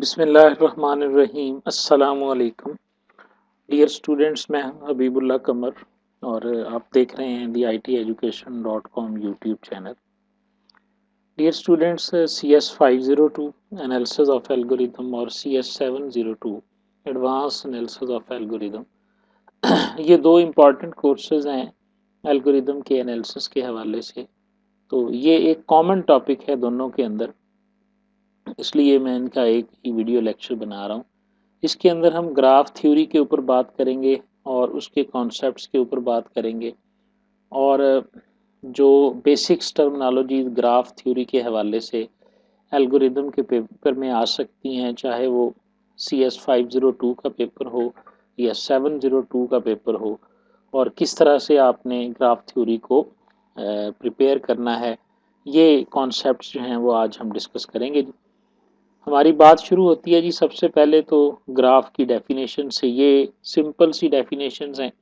बिस्मिल्लाहिर्रहमानिर्रहीम अस्सलामुअलैकुम dear students. मैं हूं हबीबुल्लाह कमर और आप देख रहे हैं the ITeducation.com YouTube channel. Dear students, CS502 analysis of algorithm और CS702 advance analysis of algorithm ये दो इम्पॉर्टेंट कोर्सेज हैं एल्गोरिथम के एनालिसिस के हवाले से। तो ये एक कॉमन टॉपिक है दोनों के अंदर, इसलिए मैं इनका एक ही वीडियो लेक्चर बना रहा हूँ। इसके अंदर हम ग्राफ थ्योरी के ऊपर बात करेंगे और उसके कॉन्सेप्ट्स के ऊपर बात करेंगे और जो बेसिक्स टर्मिनोलॉजी ग्राफ थ्योरी के हवाले से एल्गोरिदम के पेपर में आ सकती हैं, चाहे वो CS502 का पेपर हो या 702 का पेपर हो, और किस तरह से आपने ग्राफ थ्योरी को प्रिपेयर करना है, ये कॉन्सेप्ट्स जो हैं वो आज हम डिस्कस करेंगे। हमारी बात शुरू होती है जी सबसे पहले तो ग्राफ की डेफिनेशन से। ये सिंपल सी डेफिनेशंस हैं,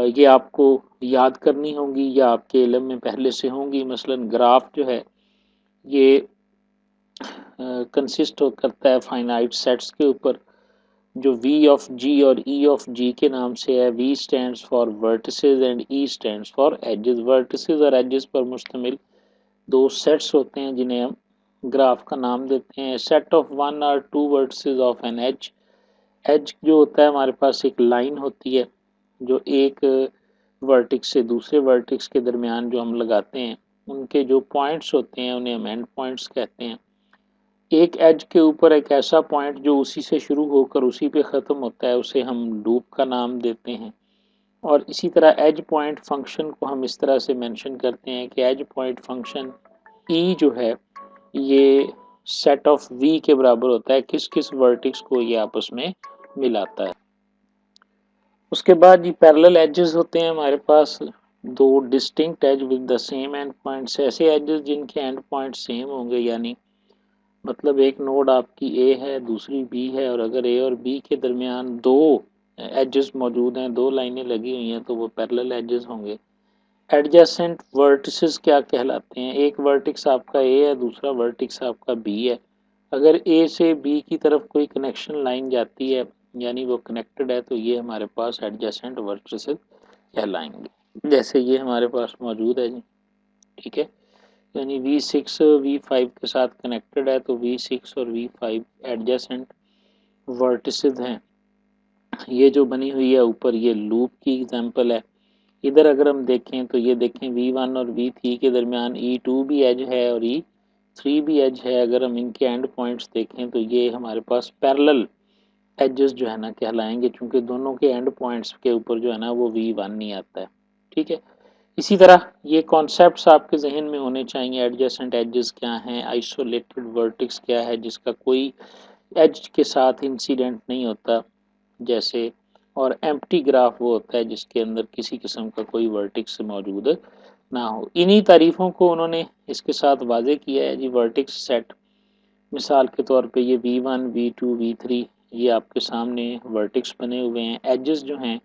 ये आपको याद करनी होंगी या आपके इल्म में पहले से होंगी। मसलन ग्राफ जो है ये कंसिस्ट करता है फाइनाइट सेट्स के ऊपर, जो V ऑफ G और E ऑफ G के नाम से है। V stands for vertices and E stands for ages. Vertices और एजेस पर मुश्तमिल दो सेट्स होते हैं जिन्हें हम ग्राफ का नाम देते हैं। सेट ऑफ वन और two vertices of an edge. Edge जो होता है हमारे पास एक लाइन होती है जो एक वर्टिक्स से दूसरे वर्टिक्स के दरमियान जो हम लगाते हैं, उनके जो पॉइंट्स होते हैं उन्हें हम एंड पॉइंट्स कहते हैं। एक एज के ऊपर एक ऐसा पॉइंट जो उसी से शुरू होकर उसी पे ख़त्म होता है, उसे हम लूप का नाम देते हैं। और इसी तरह एज पॉइंट फंक्शन को हम इस तरह से मेंशन करते हैं कि एज पॉइंट फंक्शन ई जो है ये सेट ऑफ V के बराबर होता है, किस किस वर्टिक्स को ये आपस में मिलाता है। उसके बाद ये पैरेलल एजेस होते हैं हमारे पास, दो distinct edge with the same end points. ऐसे एजेस जिनके एंड पॉइंट सेम होंगे, यानी मतलब एक नोड आपकी A है, दूसरी B है, और अगर A और B के दरमियान दो एजेस मौजूद हैं, दो लाइनें लगी हुई हैं, तो वो पैरेलल एजेस होंगे। एडजेसेंट वर्टिसेस क्या कहलाते हैं? एक वर्टिक्स आपका A है, दूसरा वर्टिक्स आपका B है। अगर A से B की तरफ कोई कनेक्शन लाइन जाती है, यानी वो कनेक्टेड है, तो ये हमारे पास एडजेसेंट वर्टिसेस कहलाएंगे। जैसे ये हमारे पास मौजूद है जी, ठीक है, यानी V6 V5 के साथ कनेक्टेड है, तो V6 और V5 एडजेसेंट वर्टिसेस हैं। ये जो बनी हुई है ऊपर, ये लूप की एग्जांपल है। इधर अगर हम देखें तो ये देखें V1 और V3 के दरमियान E2 भी एज है और E3 भी एज है। अगर हम इनके एंड पॉइंट्स देखें तो ये हमारे पास पैरेलल एजेस जो है ना कहलाएंगे, क्योंकि दोनों के एंड पॉइंट्स के ऊपर जो है ना वो V1 नहीं आता है, ठीक है। इसी तरह ये कॉन्सेप्ट्स आपके जहन में होने चाहिए। एडजेसेंट एजेस क्या हैं, आइसोलेटेड वर्टिक्स क्या है जिसका कोई एज के साथ इंसिडेंट नहीं होता जैसे, और एम्प्टी ग्राफ वो होता है जिसके अंदर किसी किस्म का कोई वर्टिक्स मौजूद ना हो। इन्हीं तारीफों को उन्होंने इसके साथ वाजे किया है जी। वर्टिक्स सेट, मिसाल के तौर पे ये V1 V2 V3 ये आपके सामने वर्टिक्स बने हुए हैं। एजेस जो हैं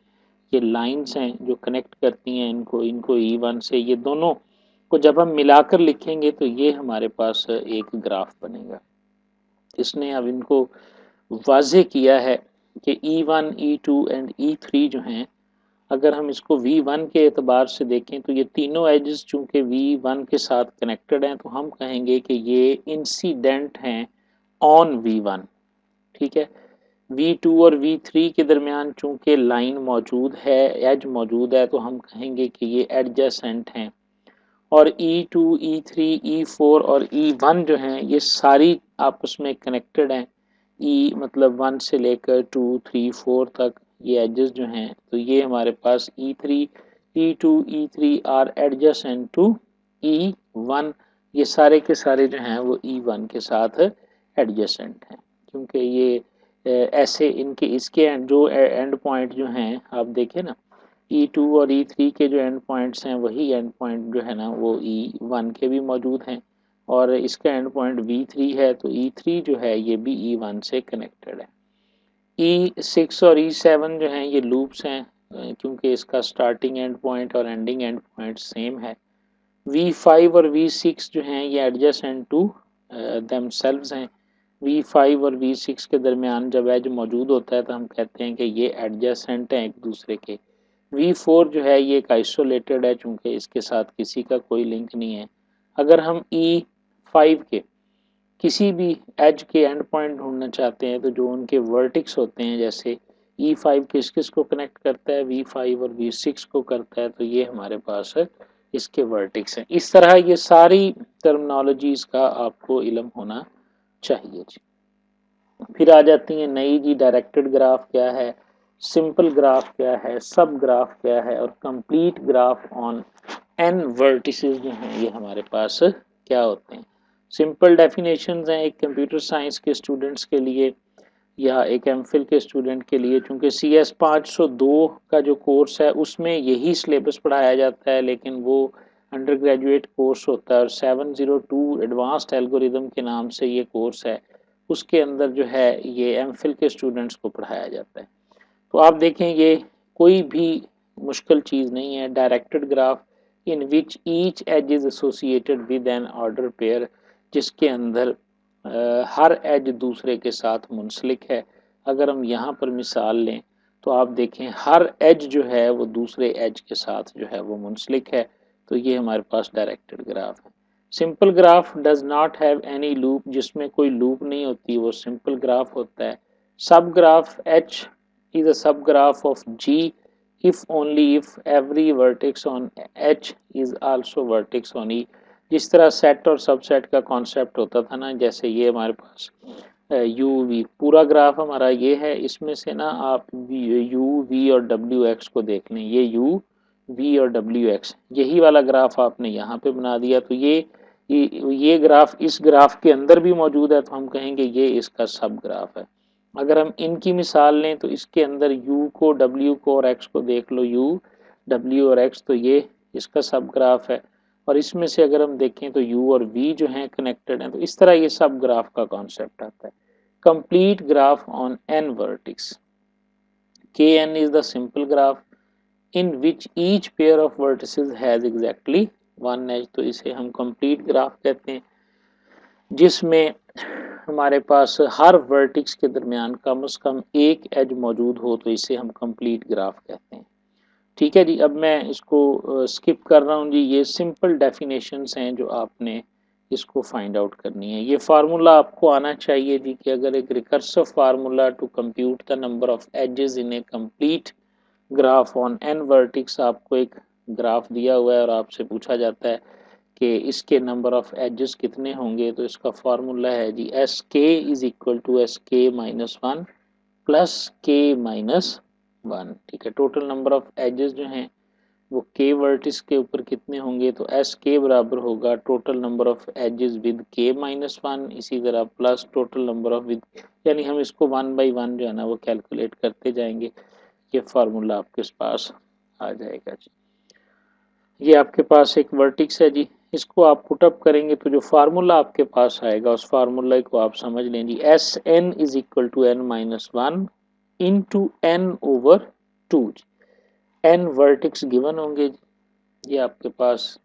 ये लाइंस हैं जो कनेक्ट करती हैं इनको इनको E1 से। ये दोनों को जब हम मिलाकर लिखेंगे तो ये हमारे पास एक ग्राफ बनेगा। इसने अब इनको वाजे किया है कि E1 E2 एंड E3 जो हैं, अगर हम इसको V1 के एतबार से देखें तो ये तीनों एजेस चूंकि V1 के साथ कनेक्टेड हैं, तो हम कहेंगे कि ये इंसिडेंट हैं ऑन V1, ठीक है। V2 और V3 के दरमियान चूंकि लाइन मौजूद है, एज मौजूद है, तो हम कहेंगे कि ये एडजेसेंट हैं। और E2 E3 E4 और E1 जो हैं ये सारी आपस में कनेक्टेड हैं। E मतलब 1 से लेकर 2 3 4 तक ये एजेस जो हैं, तो ये हमारे पास E3 E2 E3 are adjacent to E1। ये सारे के सारे जो हैं वो E1 के साथ एडजेसेंट हैं, क्योंकि ये ऐसे इनके इसके जो एंड पॉइंट जो हैं आप देखें ना, E2 और E3 के जो एंड पॉइंट्स हैं वही एंड पॉइंट जो है ना वो E1 के भी मौजूद हैं, और इसका एंड पॉइंट V3 है, तो E3 जो है ये भी E1 से कनेक्टेड है। E6 और E7 जो हैं ये लूप्स हैं, क्योंकि इसका स्टार्टिंग एंड पॉइंट और एंडिंग एंड पॉइंट सेम है। V5 और V6 जो हैं ये एडजेसेंट टू देमसेल्व्स हैं, V5 और V6 के दरमियान जब एज मौजूद होता है तो हम कहते हैं कि ये एडजेसेंट हैं एक दूसरे के। V4 जो है ये एक आइसोलेटेड है चूंकि इसके साथ किसी का कोई लिंक नहीं है। अगर हम E5 के किसी भी एज के एंड पॉइंट ढूंढना चाहते हैं तो जो उनके वर्टिक्स होते हैं, जैसे E5 किस किस को कनेक्ट करता है, V5 और V6 को करता है, तो ये हमारे पास है इसके वर्टिक्स हैं। इस तरह ये सारी टर्मिनोलॉजीज का आपको इल्म होना चाहिए जी। फिर आ जाती है नई जी, डायरेक्टेड ग्राफ क्या है, सिंपल ग्राफ क्या है, सब ग्राफ क्या है और complete graph on N vertices जो हैं ये हमारे पास क्या होते हैं। सिंपल डेफिनेशंस हैं एक कंप्यूटर साइंस के स्टूडेंट्स के लिए या एक एमफिल के स्टूडेंट के लिए, चूंकि CS 502 का जो कोर्स है उसमें यही सिलेबस पढ़ाया जाता है, लेकिन वो अंडर ग्रेजुएट कोर्स होता है और 702 एडवांस्ड एल्गोरिदम के नाम से ये कोर्स है, उसके अंदर जो है ये एमफिल के स्टूडेंट्स को पढ़ाया जाता है। तो आप देखें ये कोई भी मुश्किल चीज़ नहीं है। Directed graph in which each edge is associated with an order pair, जिसके अंदर हर एज दूसरे के साथ मुंसलिक है। अगर हम यहाँ पर मिसाल लें तो आप देखें हर एज जो है वो दूसरे एज के साथ जो है वो मुंसलिक है, तो ये हमारे पास डायरेक्टेड ग्राफ है। Simple graph does not have any loop, जिसमें कोई लूप नहीं होती वो सिंपल ग्राफ होता है। सब graph H is a subgraph of G if only if every vertex on H is also vertex on E। जिस तरह सेट और सबसेट का कॉन्सेप्ट होता था ना, जैसे ये हमारे पास यू वी पूरा ग्राफ हमारा ये है, इसमें से ना आप यू वी और डब्ल्यू एक्स को देख लें, ये यू वी और डब्ल्यू एक्स यही वाला ग्राफ आपने यहाँ पे बना दिया, तो ये ग्राफ इस ग्राफ के अंदर भी मौजूद है, तो हम कहेंगे ये इसका सब ग्राफ है। अगर हम इनकी मिसाल लें तो इसके अंदर u को, w को और x को देख लो, u w और x, तो ये इसका सब ग्राफ है। और इसमें से अगर हम देखें तो u और v जो हैं कनेक्टेड हैं, तो इस तरह ये सब ग्राफ का कॉन्सेप्ट आता है। Complete graph on n vertices, kn is the simple graph in which each pair of vertices has exactly one edge, तो इसे हम कंप्लीट ग्राफ कहते हैं जिसमें हमारे पास हर वर्टिक्स के दरमियान कम से कम एक एज मौजूद हो, तो इसे हम कंप्लीट ग्राफ कहते हैं। ठीक है जी, अब मैं इसको स्किप कर रहा हूँ जी। ये सिंपल डेफिनेशंस हैं जो आपने इसको फाइंड आउट करनी है। ये फार्मूला आपको आना चाहिए जी कि अगर एक recursive formula to compute the number of edges in a complete graph on n vertex, आपको एक ग्राफ दिया हुआ है और आपसे पूछा जाता है कि इसके नंबर ऑफ एजेस कितने होंगे, तो इसका फार्मूला है जी एस के इज इक्वल टू एस के माइनस वन प्लस के माइनस वन। ठीक है, टोटल नंबर ऑफ एजेस जो हैं वो के वर्टिस के ऊपर कितने होंगे, तो एस के बराबर होगा total number of edges with k minus one, इसी तरह plus total number of with, यानी हम इसको वन बाई वन जो है ना वो कैलकुलेट करते जाएंगे। ये फार्मूला आपके पास आ जाएगा जी। ये आपके पास एक वर्टिक्स है जी, इसको आप पुटअप करेंगे तो जो फार्मूला आपके पास आएगा उस फार्मूला को आप समझ लें जी, S N is equal to N minus one into N over two. N vertices given होंगे, ये आपके पास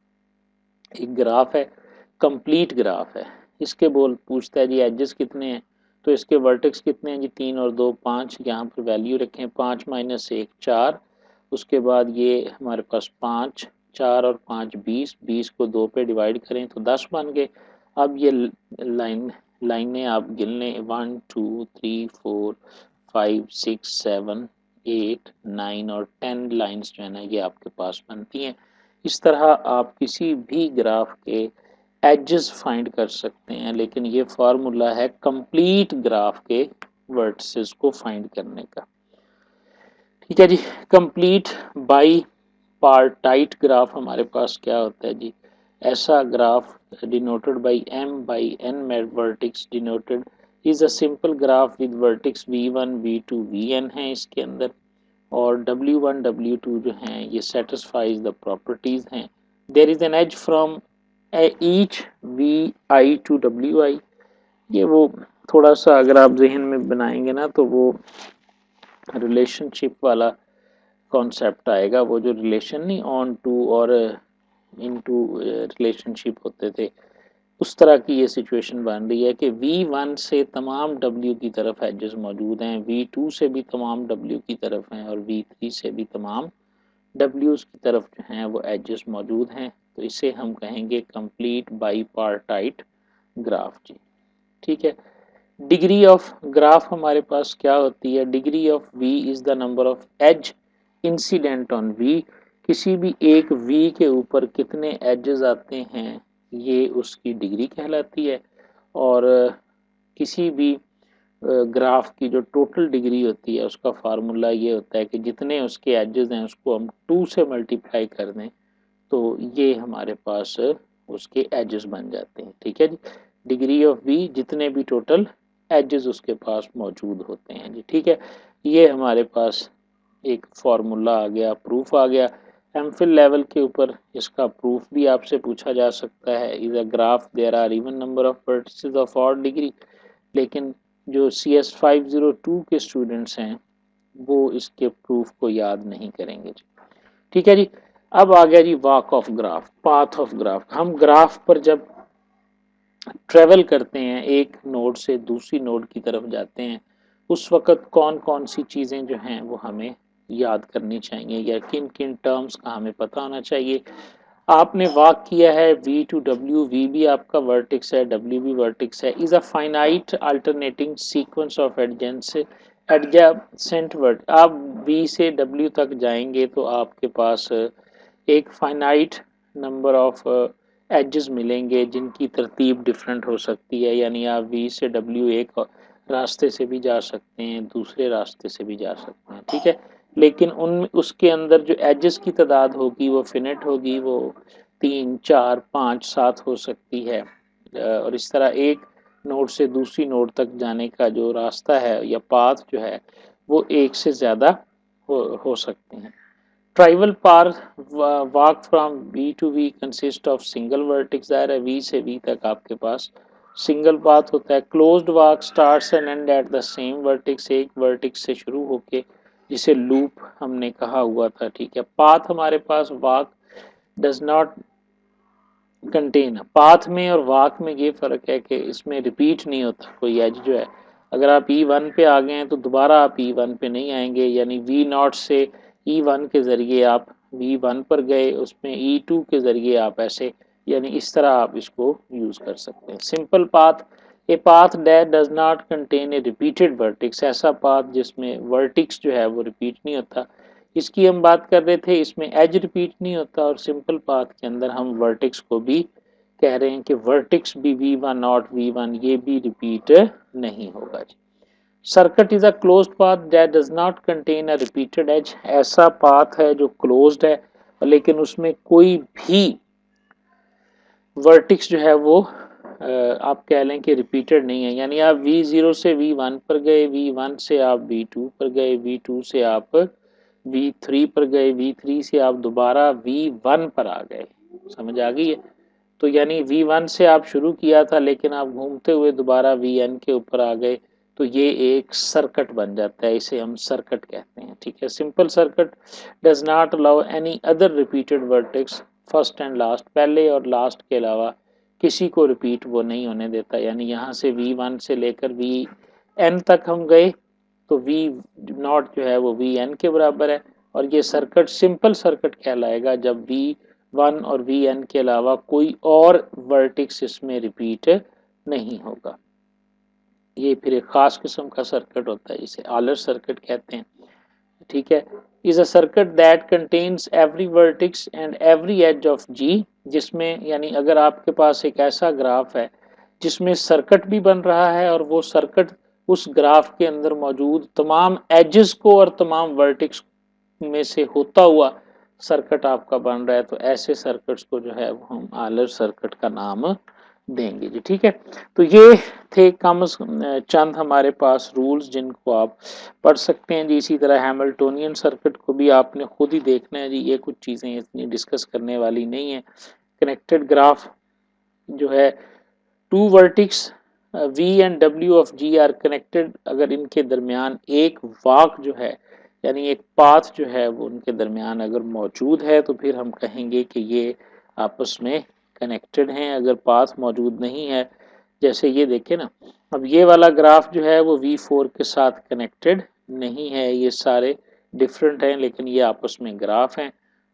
एक ग्राफ है, कंप्लीट ग्राफ है। इसके बोल पूछता है जी एजेस कितने हैं, तो इसके वर्टेक्स कितने हैं जी, 3 और 2 5, यहाँ पर वैल्यू रखें, 5 माइनस 1 4, उसके बाद ये हमारे पास 5 4 और 5 20, 20 को 2 पे डिवाइड करें तो 10 बन गए। अब ये लाइनें आप गिन लें, 1 2 3 4 5 6 7 8 9 और 10 लाइन्स जो है ना ये आपके पास बनती हैं। इस तरह आप किसी भी ग्राफ के एजेस फाइंड कर सकते हैं, लेकिन ये फार्मूला है कंप्लीट ग्राफ के वर्टिसेस को फाइंड करने का। ठीक है जी, कंप्लीट बाई पार्टाइट ग्राफ हमारे पास क्या होता है जी, ऐसा graph denoted by m by n vertices denoted is a simple graph with vertices v1 v2 vn है इसके अंदर, और w1 w2 जो हैं ये सेटिस्फाइज द प्रॉपर्टीज हैं। There is an edge from each vi to wi, ये वो थोड़ा सा अगर आप जहन में बनाएंगे ना तो वो रिलेशनशिप वाला कॉन्सेप्ट आएगा, वो जो रिलेशन नहीं ऑन टू और इन टू रिलेशनशिप होते थे, उस तरह की ये सिचुएशन बन रही है कि V1 से तमाम W की तरफ एजेस मौजूद हैं, V2 से भी तमाम W की तरफ हैं और V3 से भी तमाम W's की तरफ जो हैं वो एजेस मौजूद हैं। तो इसे हम कहेंगे कंप्लीट बाईपार्टाइट ग्राफ जी। ठीक है। डिग्री ऑफ ग्राफ हमारे पास क्या होती है? Degree of V is the number of edge incident on V। किसी भी एक V के ऊपर कितने एजेस आते हैं ये उसकी डिग्री कहलाती है। और किसी भी ग्राफ की जो टोटल डिग्री होती है उसका फार्मूला ये होता है कि जितने उसके एजेस हैं उसको हम 2 से मल्टीप्लाई कर दें तो ये हमारे पास उसके एजेस बन जाते हैं। ठीक है जी। डिग्री ऑफ V जितने भी टोटल एजेस उसके पास मौजूद होते हैं जी। ठीक है। ये हमारे पास एक फार्मूला आ गया, प्रूफ आ गया। एमफिल लेवल के ऊपर इसका प्रूफ भी आपसे पूछा जा सकता है। Is a graph there are even number of vertices of odd degree. लेकिन जो CS 502 के स्टूडेंट्स हैं वो इसके प्रूफ को याद नहीं करेंगे जी। ठीक है जी। अब आ गया जी walk of graph, path of graph. हम ग्राफ पर जब ट्रेवल करते हैं, एक नोड से दूसरी नोड की तरफ जाते हैं, उस वक्त कौन कौन सी चीज़ें जो हैं वो हमें याद करनी चाहिए या किन किन टर्म्स का हमें पता होना चाहिए। आपने वॉक किया है V to W, V भी आपका वर्टेक्स है, W भी वर्टेक्स है। Is a finite alternating sequence of adjacent word. आप V से W तक जाएंगे तो आपके पास एक फाइनाइट नंबर ऑफ एजेस मिलेंगे जिनकी तरतीब डिफरेंट हो सकती है। यानी आप V से W एक रास्ते से भी जा सकते हैं, दूसरे रास्ते से भी जा सकते हैं। ठीक है। लेकिन उन उसके अंदर जो एजेस की तादाद होगी वो फिनिट होगी, वो 3, 4, 5, 7 हो सकती है। और इस तरह एक नोड से दूसरी नोड तक जाने का जो रास्ता है या पाथ जो है वो एक से ज़्यादा हो सकते हैं। ट्राइवल पार walk from V to V consist of single vertex. दायरा V से V तक आपके पास सिंगल पाथ होता है। Closed walk starts and and at the same vertex, एक वर्टेक्स से शुरू होके, जिसे लूप हमने कहा हुआ था। ठीक है। पाथ हमारे पास walk does not contain. Path में और वॉक में ये फर्क है कि इसमें रिपीट नहीं होता कोई एज जो है। अगर आप E1 पे आ गए हैं तो दोबारा आप E1 पे नहीं आएंगे। यानी V0 से E1 के जरिए आप V1 पर गए, उसमें E2 के जरिए आप ऐसे, यानी इस तरह आप इसको यूज कर सकते हैं। Simple path, a path that does not contain a repeated vertex. ऐसा पाथ जिसमें वर्टेक्स जो है वो रिपीट नहीं होता। इसकी हम बात कर रहे थे, इसमें एज रिपीट नहीं होता। और सिंपल पाथ के अंदर हम वर्टेक्स को भी कह रहे हैं कि वर्टेक्स भी V1 नॉट V1 ये भी रिपीट नहीं होगा जी। Circuit is a closed path that does not contain a repeated edge. ऐसा पाथ है जो क्लोज्ड है लेकिन उसमें कोई भी वर्टेक्स जो है वो आप कह लें कि रिपीटेड नहीं है। यानी आप V0 से V1 पर गए, V1 से आप V2 पर गए, V2 से आप V3 पर गए, V3 से आप दोबारा V1 पर आ गए। समझ आ गई है? तो यानी V1 से आप शुरू किया था लेकिन आप घूमते हुए दोबारा Vn के ऊपर आ गए, तो ये एक सर्किट बन जाता है। इसे हम सर्किट कहते हैं। ठीक है। Simple circuit does not allow any other repeated vertex first and last. पहले और लास्ट के अलावा किसी को रिपीट वो नहीं होने देता। यानी यहाँ से V1 से लेकर Vn तक हम गए तो V0 जो है वो Vn के बराबर है। और ये सर्किट सिंपल सर्किट कहलाएगा जब V1 और Vn के अलावा कोई और वर्टेक्स इसमें रिपीट नहीं होगा। ये फिर एक खास किस्म का सर्किट होता है, इसे आलर सर्किट कहते हैं। ठीक है। Is a circuit that contains every vertex and every edge of G। जिसमें यानी अगर आपके पास एक ऐसा ग्राफ है जिसमें सर्किट भी बन रहा है और वो सर्किट उस ग्राफ के अंदर मौजूद तमाम एजेस को और तमाम वर्टेक्स में से होता हुआ सर्किट आपका बन रहा है, तो ऐसे सर्किट्स को जो है वो हम आलर सर्किट का नाम देंगे जी। ठीक है। तो ये थे कम चंद हमारे पास रूल्स जिनको आप पढ़ सकते हैं जी। इसी तरह हैमिल्टोनियन सर्किट को भी आपने खुद ही देखना है जी। ये कुछ चीज़ें इतनी डिस्कस करने वाली नहीं है। कनेक्टेड ग्राफ जो है, two vertex V and W of G are connected. अगर इनके दरमियान एक वाक जो है यानी एक पाथ जो है वो उनके दरमियान अगर मौजूद है तो फिर हम कहेंगे कि ये आपस में कनेक्टेड हैं। अगर पाथ मौजूद नहीं है, जैसे ये देखें ना, अब ये वाला ग्राफ जो है वो V4 के साथ कनेक्टेड नहीं है, ये सारे डिफरेंट हैं लेकिन ये आपस में ग्राफ हैं।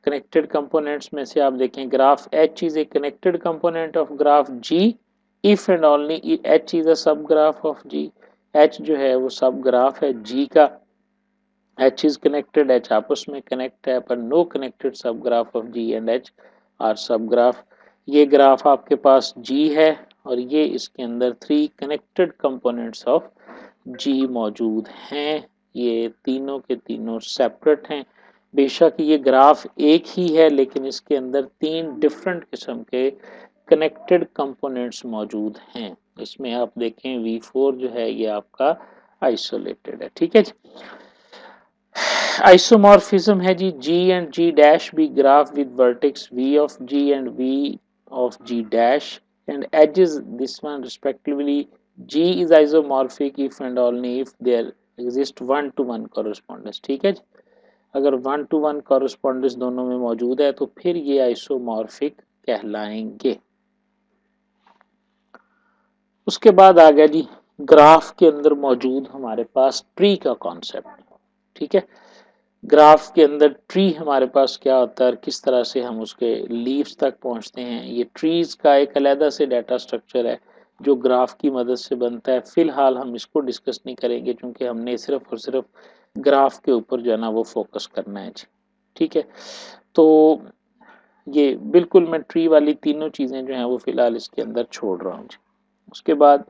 कनेक्टेड कंपोनेंट्स में से आप देखें graph H is a connected component of graph G if and only H is a सब ग्राफ ऑफ G। H जो है वो सब ग्राफ है G का। H is connected, H आपस में कनेक्ट है, पर no connected subgraph of G and H are subgraph. ये ग्राफ आपके पास G है और ये इसके अंदर 3 कनेक्टेड कंपोनेंट्स ऑफ G मौजूद हैं। ये तीनों के तीनों सेपरेट हैं। बेशक ये ग्राफ एक ही है लेकिन इसके अंदर 3 डिफरेंट किस्म के कनेक्टेड कंपोनेंट्स मौजूद हैं। इसमें आप देखें V4 जो है ये आपका आइसोलेटेड है। ठीक है जी। आइसोमॉर्फिज्म है जी, G and G dash be graph with vertex V of G and V of G dash and edges this one respectively. G is isomorphic if and only if there exist one to one correspondence। ठीक है जी, अगर one two one correspondence दोनों में मौजूद है तो फिर ये आइसोमॉर्फिक कहलाएंगे। उसके बाद आ गया जी ग्राफ के अंदर मौजूद हमारे पास ट्री का कॉन्सेप्ट। ठीक है, ग्राफ के अंदर ट्री हमारे पास क्या होता है और किस तरह से हम उसके लीव्स तक पहुंचते हैं। ये ट्रीज का एक अलग से डाटा स्ट्रक्चर है जो ग्राफ की मदद से बनता है। फिलहाल हम इसको डिस्कस नहीं करेंगे क्योंकि हमने सिर्फ और सिर्फ ग्राफ के ऊपर जो है ना वो फोकस करना है जी। ठीक है, तो ये बिल्कुल मैं ट्री वाली तीनों चीज़ें जो हैं वो फिलहाल इसके अंदर छोड़ रहा हूँ जी। उसके बाद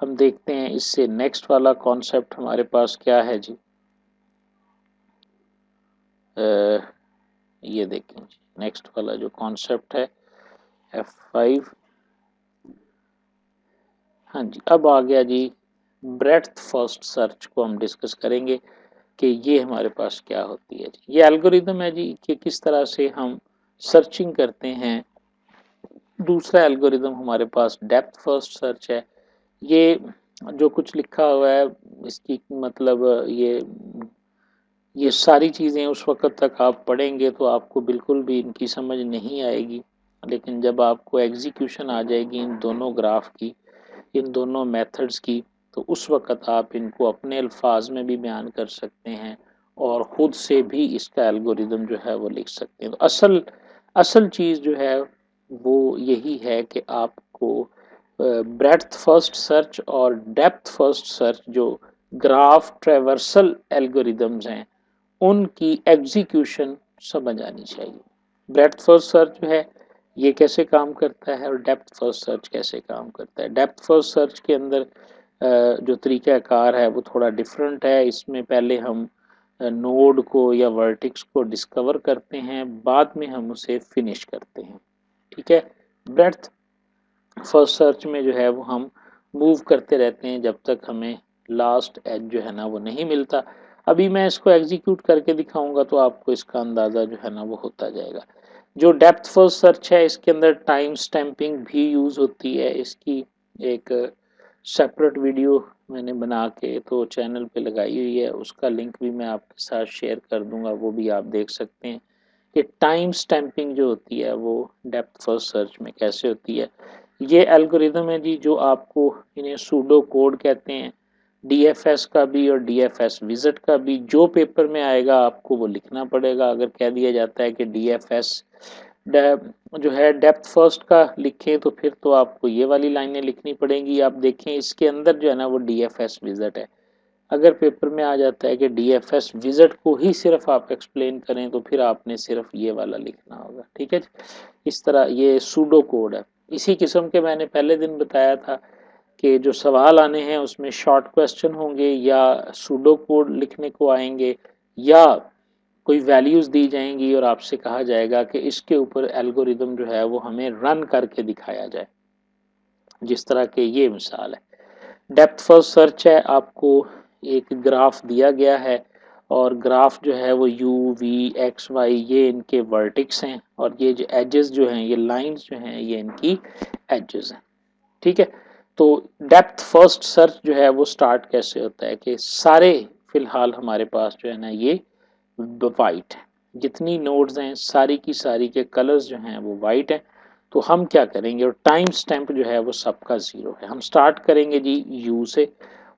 हम देखते हैं इससे नेक्स्ट वाला कॉन्सेप्ट हमारे पास क्या है जी। ये देखें जी, नेक्स्ट वाला जो कॉन्सेप्ट है F5। हाँ जी, अब आ गया जी ब्रेड्थ फर्स्ट सर्च को हम डिस्कस करेंगे कि ये हमारे पास क्या होती है जी। ये एल्गोरिदम है जी कि किस तरह से हम सर्चिंग करते हैं। दूसरा एल्गोरिदम हमारे पास डेप्थ फर्स्ट सर्च है। ये जो कुछ लिखा हुआ है इसकी मतलब ये सारी चीज़ें उस वक़्त तक आप पढ़ेंगे तो आपको बिल्कुल भी इनकी समझ नहीं आएगी, लेकिन जब आपको एग्जीक्यूशन आ जाएगी इन दोनों ग्राफ की, इन दोनों मेथड्स की, तो उस वक़्त आप इनको अपने अल्फाज में भी बयान कर सकते हैं और ख़ुद से भी इसका एल्गोरिदम जो है वो लिख सकते हैं। तो असल चीज़ जो है वो यही है कि आपको ब्रेड्थ फर्स्ट सर्च और डेप्थ फर्स्ट सर्च जो ग्राफ ट्रैवर्सल एल्गोरिदम्स हैं उनकी एग्जीक्यूशन समझ आनी चाहिए। ब्रेड्थ फर्स्ट सर्च जो है ये कैसे काम करता है और डेप्थ फर्स्ट सर्च कैसे काम करता है। डेप्थ फर्स्ट सर्च के अंदर जो तरीक़ाकार है वो थोड़ा डिफरेंट है। इसमें पहले हम नोड को या वर्टेक्स को डिस्कवर करते हैं, बाद में हम उसे फिनिश करते हैं। ठीक है, ब्रेड्थ फर्स्ट सर्च में जो है वो हम मूव करते रहते हैं जब तक हमें लास्ट एज जो है ना वो नहीं मिलता। अभी मैं इसको एग्जीक्यूट करके दिखाऊंगा तो आपको इसका अंदाज़ा जो है ना वो होता जाएगा। जो डेप्थ फर्स्ट सर्च है इसके अंदर टाइम स्टैंपिंग भी यूज़ होती है। इसकी एक सेपरेट वीडियो मैंने बना के तो चैनल पे लगाई हुई है, उसका लिंक भी मैं आपके साथ शेयर कर दूंगा, वो भी आप देख सकते हैं कि टाइम स्टैंपिंग जो होती है वो डेप्थ फर्स्ट सर्च में कैसे होती है। ये एल्गोरिदम है जी जो आपको, इन्हें सूडो कोड कहते हैं। डीएफएस का भी और डीएफएस विजिट का भी जो पेपर में आएगा आपको वो लिखना पड़ेगा। अगर कह दिया जाता है कि डीएफएस जो है डेप्थ फर्स्ट का लिखें तो फिर तो आपको ये वाली लाइनें लिखनी पड़ेंगी। आप देखें इसके अंदर जो है ना वो डीएफएस विजिट है। अगर पेपर में आ जाता है कि डीएफएस विजिट को ही सिर्फ आप एक्सप्लेन करें तो फिर आपने सिर्फ ये वाला लिखना होगा। ठीक है, इस तरह ये सूडो कोड है। इसी किस्म के मैंने पहले दिन बताया था कि जो सवाल आने हैं उसमें शॉर्ट क्वेश्चन होंगे या सूडो कोड लिखने को आएंगे या कोई वैल्यूज़ दी जाएंगी और आपसे कहा जाएगा कि इसके ऊपर एल्गोरिदम जो है वो हमें रन करके दिखाया जाए। जिस तरह के ये मिसाल है, डेप्थ फर्स्ट सर्च है, आपको एक ग्राफ दिया गया है और ग्राफ जो है वो यू वी एक्स वाई ये इनके वर्टिक्स हैं और ये जो एजेस जो हैं, ये लाइंस जो हैं, ये इनकी एजेस हैं। ठीक है, तो डेप्थ फर्स्ट सर्च जो है वो स्टार्ट कैसे होता है कि सारे फिलहाल हमारे पास जो है ना ये वाइट है, जितनी नोड्स हैं सारी की सारी के कलर्स जो हैं वो वाइट हैं। तो हम क्या करेंगे, और टाइम स्टैम्प जो है वो सबका 0 है। हम स्टार्ट करेंगे जी यू से,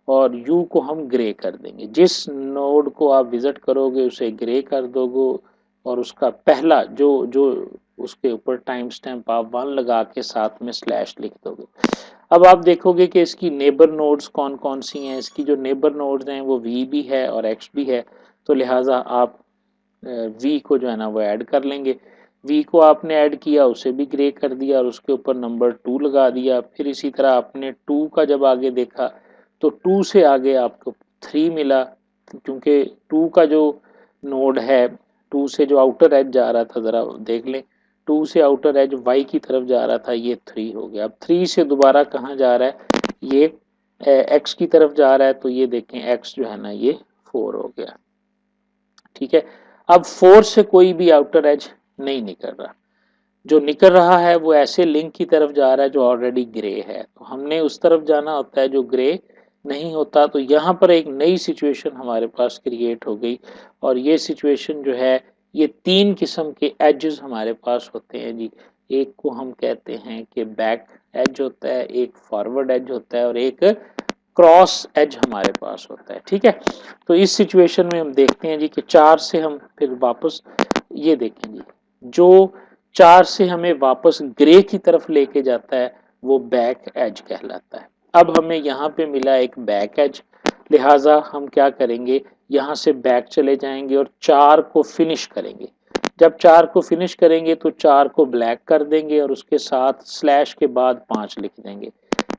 और यू को हम ग्रे कर देंगे। जिस नोड को आप विजिट करोगे उसे ग्रे कर दोगे, और उसका पहला जो जो उसके ऊपर टाइम स्टैम्प आप 1 लगा के साथ में स्लैश लिख दोगे। अब आप देखोगे कि इसकी नेबर नोड्स कौन कौन सी हैं। इसकी जो नेबर नोड्स हैं वो वी भी है और एक्स भी है, तो लिहाजा आप वी को जो है ना वो ऐड कर लेंगे। वी को आपने ऐड किया, उसे भी ग्रे कर दिया और उसके ऊपर नंबर 2 लगा दिया। फिर इसी तरह आपने 2 का जब आगे देखा तो 2 से आगे आपको 3 मिला, क्योंकि 2 का जो नोड है, 2 से जो आउटर एज जा रहा था, ज़रा देख लें, 2 से आउटर एज वाई की तरफ जा रहा था, ये 3 हो गया। अब 3 से दोबारा कहाँ जा रहा है, ये एक्स की तरफ जा रहा है, तो ये देखें एक्स जो है ना ये 4 हो गया। ठीक है, अब 4 से कोई भी आउटर एज नहीं निकल रहा, जो निकल रहा है वो ऐसे लिंक की तरफ जा रहा है जो ऑलरेडी ग्रे है। तो हमने उस तरफ जाना होता है जो ग्रे नहीं होता। तो यहाँ पर एक नई सिचुएशन हमारे पास क्रिएट हो गई, और ये सिचुएशन जो है, ये 3 किस्म के एजेस हमारे पास होते हैं जी। एक को हम कहते हैं कि बैक एज होता है, एक फॉरवर्ड एज होता है, और एक क्रॉस एज हमारे पास होता है। ठीक है, तो इस सिचुएशन में हम देखते हैं जी कि 4 से हम फिर वापस, ये देखें जी, जो 4 से हमें वापस ग्रे की तरफ लेके जाता है वो बैक एज कहलाता है। अब हमें यहाँ पे मिला एक बैक एज, लिहाजा हम क्या करेंगे, यहाँ से बैक चले जाएंगे और 4 को फिनिश करेंगे। जब 4 को फिनिश करेंगे तो 4 को ब्लैक कर देंगे और उसके साथ स्लैश के बाद 5 लिख देंगे।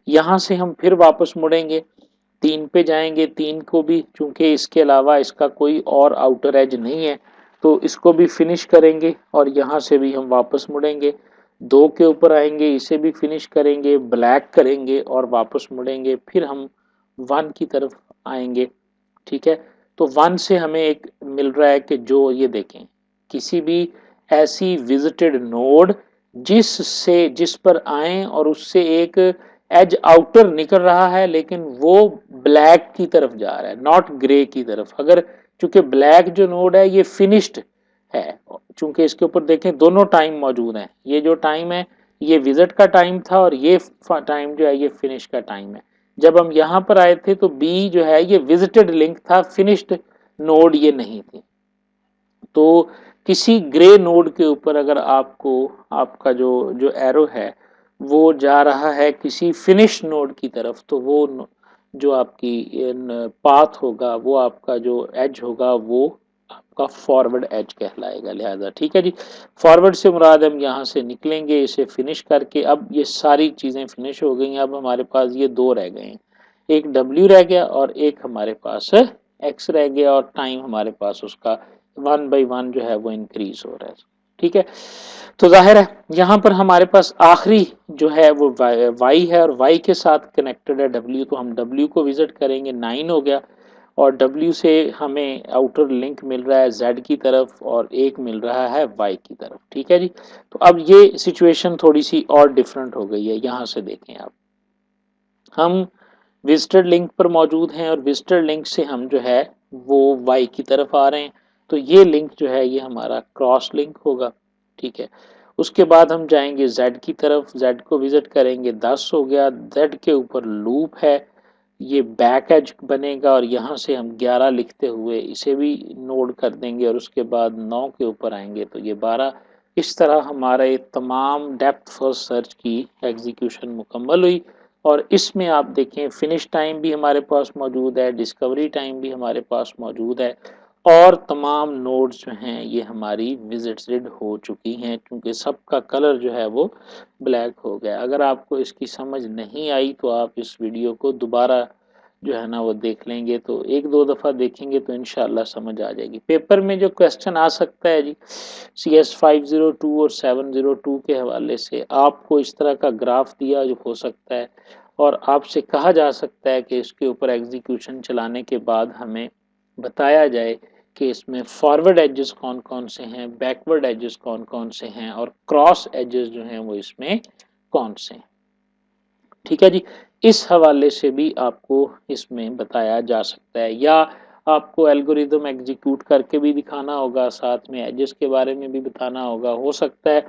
यहाँ से हम फिर वापस मुड़ेंगे, 3 पे जाएंगे, 3 को भी, चूंकि इसके अलावा इसका कोई और आउटर एज नहीं है, तो इसको भी फिनिश करेंगे और यहाँ से भी हम वापस मुड़ेंगे। 2 के ऊपर आएंगे, इसे भी फिनिश करेंगे, ब्लैक करेंगे और वापस मुड़ेंगे। फिर हम 1 की तरफ आएंगे। ठीक है, तो 1 से हमें एक मिल रहा है कि जो ये देखें, किसी भी ऐसी विजिटेड नोड जिस पर आए और उससे एक एज आउटर निकल रहा है, लेकिन वो ब्लैक की तरफ जा रहा है, नॉट ग्रे की तरफ। अगर, चूंकि ब्लैक जो नोड है ये फिनिश्ड है, चूंकि इसके ऊपर देखें दोनों टाइम मौजूद हैं। ये जो टाइम है ये विजिट का टाइम था, और ये टाइम जो है ये फिनिश का टाइम है। जब हम यहाँ पर आए थे तो बी जो है ये विजिटेड लिंक था, फिनिश्ड नोड ये नहीं थी। तो किसी ग्रे नोड के ऊपर अगर आपको, आपका जो जो एरो है वो जा रहा है किसी फिनिश नोड की तरफ, तो वो जो आपकी पाथ होगा, वो आपका जो एज होगा वो आपका फॉरवर्ड एज कहलाएगा। लिहाजा ठीक है जी, फॉरवर्ड से मुराद हम यहाँ से निकलेंगे इसे फिनिश करके। अब ये सारी चीज़ें फिनिश हो गई। अब हमारे पास ये 2 रह गए हैं, एक W रह गया और एक हमारे पास X रह गया, और टाइम हमारे पास उसका 1 बाई 1 जो है वो इंक्रीज हो रहा है। ठीक है, तो जाहिर है यहाँ पर हमारे पास आखिरी जो है वो y है, और y के साथ कनेक्टेड है W, तो हम W को विजिट करेंगे। 9 हो गया, और W से हमें आउटर लिंक मिल रहा है Z की तरफ, और एक मिल रहा है Y की तरफ। ठीक है जी, तो अब ये सिचुएशन थोड़ी सी और डिफरेंट हो गई है। यहाँ से देखें आप, हम विजिटेड लिंक पर मौजूद हैं, और विजिटेड लिंक से हम जो है वो y की तरफ आ रहे हैं, तो ये लिंक जो है ये हमारा क्रॉस लिंक होगा। ठीक है, उसके बाद हम जाएंगे z की तरफ, z को विजिट करेंगे, 10 हो गया। z के ऊपर लूप है, ये बैक एज बनेगा, और यहाँ से हम 11 लिखते हुए इसे भी नोड कर देंगे, और उसके बाद 9 के ऊपर आएंगे तो ये 12। इस तरह हमारे तमाम डेप्थ फर्स्ट सर्च की एग्जीक्यूशन मुकम्मल हुई, और इसमें आप देखें फिनिश टाइम भी हमारे पास मौजूद है, डिस्कवरी टाइम भी हमारे पास मौजूद है, और तमाम नोड्स जो हैं ये हमारी विजिटेड हो चुकी हैं, क्योंकि सबका कलर जो है वो ब्लैक हो गया। अगर आपको इसकी समझ नहीं आई तो आप इस वीडियो को दोबारा जो है ना वो देख लेंगे, तो एक दो दफ़ा देखेंगे तो इंशाल्लाह समझ आ जाएगी। पेपर में जो क्वेश्चन आ सकता है जी, CS 502 और 702 के हवाले से आपको इस तरह का ग्राफ दिया जो हो सकता है, और आपसे कहा जा सकता है कि इसके ऊपर एग्जीक्यूशन चलाने के बाद हमें बताया जाए कि इसमें फॉरवर्ड एजेस कौन कौन से हैं, बैकवर्ड एजेस कौन कौन से हैं, और क्रॉस एजेस जो हैं वो इसमें कौन से हैं। ठीक है जी, इस हवाले से भी आपको इसमें बताया जा सकता है, या आपको एल्गोरिदम एग्जीक्यूट करके भी दिखाना होगा, साथ में एजेस के बारे में भी बताना होगा। हो सकता है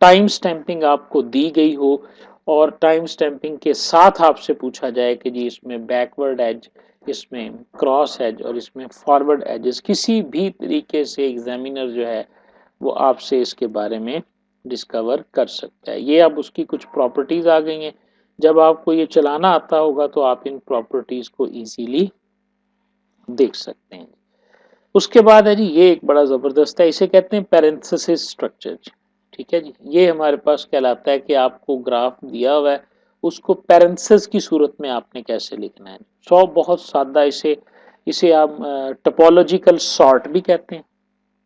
टाइम स्टैंपिंग आपको दी गई हो और टाइम स्टैंपिंग के साथ आपसे पूछा जाए कि जी इसमें बैकवर्ड एज, इसमें क्रॉस एज और इसमें फॉरवर्ड एजेस, किसी भी तरीके से एग्जामिनर जो है वो आपसे इसके बारे में डिस्कवर कर सकता है। ये अब उसकी कुछ प्रॉपर्टीज आ गई हैं। जब आपको ये चलाना आता होगा तो आप इन प्रॉपर्टीज को इजीली देख सकते हैं। उसके बाद है जी ये एक बड़ा जबरदस्त है, इसे कहते हैं पैरेंथेसिस स्ट्रक्चर। ठीक है जी, ये हमारे पास कहलाता है कि आपको ग्राफ दिया हुआ है, उसको पैरेंथेसिस की सूरत में आपने कैसे लिखना है। सो बहुत सादा, इसे इसे आप टोपोलॉजिकल सॉर्ट भी कहते हैं।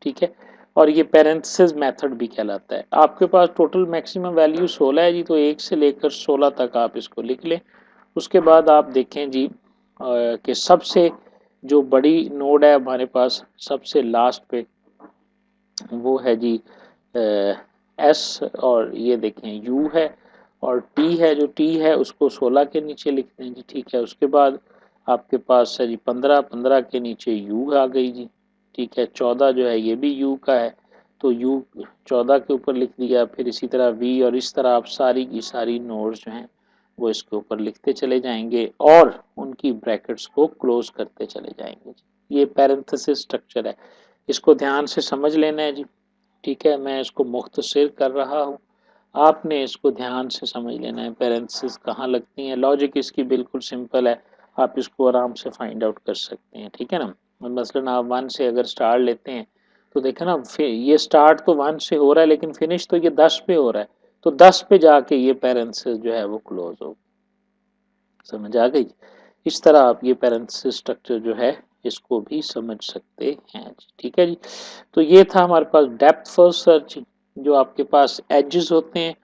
ठीक है, और ये पैरेंथेसिस मेथड भी कहलाता है। आपके पास टोटल मैक्सिमम वैल्यू 16 है जी, तो 1 से लेकर 16 तक आप इसको लिख लें। उसके बाद आप देखें जी कि सबसे जो बड़ी नोड है हमारे पास सबसे लास्ट पे, वो है जी एस, और ये देखें यू है, और टी है, जो टी है उसको 16 के नीचे लिखते हैं जी। ठीक है, उसके बाद आपके पास है जी 15, 15 के नीचे यू आ गई जी। ठीक है, 14 जो है ये भी यू का है, तो यू 14 के ऊपर लिख दिया। फिर इसी तरह वी, और इस तरह आप सारी की सारी नोड्स जो हैं वो इसके ऊपर लिखते चले जाएंगे और उनकी ब्रैकेट्स को क्लोज करते चले जाएंगे। ये पैरेंथेसिस स्ट्रक्चर है, इसको ध्यान से समझ लेना है जी। ठीक है, मैं इसको मुख्तसर कर रहा हूँ, आपने इसको ध्यान से समझ लेना है। पैरेंथेसिस कहाँ लगती हैं, लॉजिक इसकी बिल्कुल सिंपल है, आप इसको आराम से फाइंड आउट कर सकते हैं। ठीक है ना, मसलन आप 1 से अगर स्टार्ट लेते हैं तो देखें ना, फिर ये स्टार्ट तो 1 से हो रहा है लेकिन फिनिश तो ये 10 पे हो रहा है, तो 10 पे जाके ये पैरेंथेसिस जो है वो क्लोज हो। समझ आ गई। इस तरह आप ये पैरेंथेसिस स्ट्रक्चर जो है इसको भी समझ सकते हैं। ठीक है जी, तो ये था हमारे पास डेप्थ फर्स्ट सर्च। जो आपके पास एजेस होते हैं,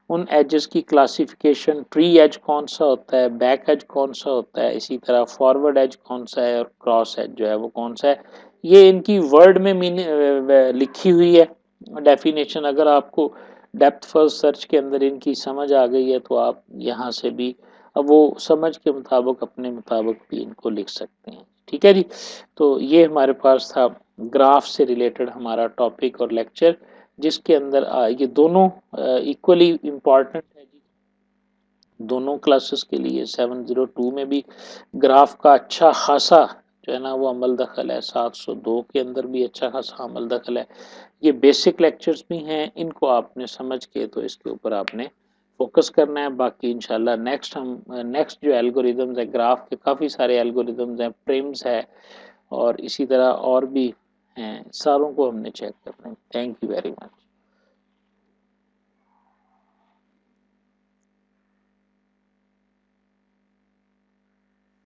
उन एजेस की क्लासिफिकेशन, ट्री एज कौन सा होता है, बैक एज कौन सा होता है, इसी तरह फॉरवर्ड एज कौन सा है और क्रॉस एज जो है वो कौन सा है, ये इनकी वर्ड में लिखी हुई है डेफिनेशन। अगर आपको डेप्थ फर्स्ट सर्च के अंदर इनकी समझ आ गई है तो आप यहाँ से भी अब वो समझ के मुताबिक अपने मुताबिक भी इनको लिख सकते हैं। ठीक है जी, तो ये हमारे पास था ग्राफ से रिलेटेड हमारा टॉपिक और लेक्चर, जिसके अंदर ये दोनों इक्वली इम्पॉर्टेंट है जी, दोनों क्लासेस के लिए। 702 में भी ग्राफ का अच्छा खासा जो है ना वो अमल दखल है, 702 के अंदर भी अच्छा खासा अमल दखल है। ये बेसिक लेक्चर्स भी हैं, इनको आपने समझ के तो इसके ऊपर आपने फोकस करना है। बाकी इंशाल्लाह नेक्स्ट जो एल्गोरिदम्स है, ग्राफ के काफ़ी सारे एल्गोरिदम्स हैं, प्रिम्स है और इसी तरह और भी हैं, सारों को हमने चेक करना है। Thank you very much.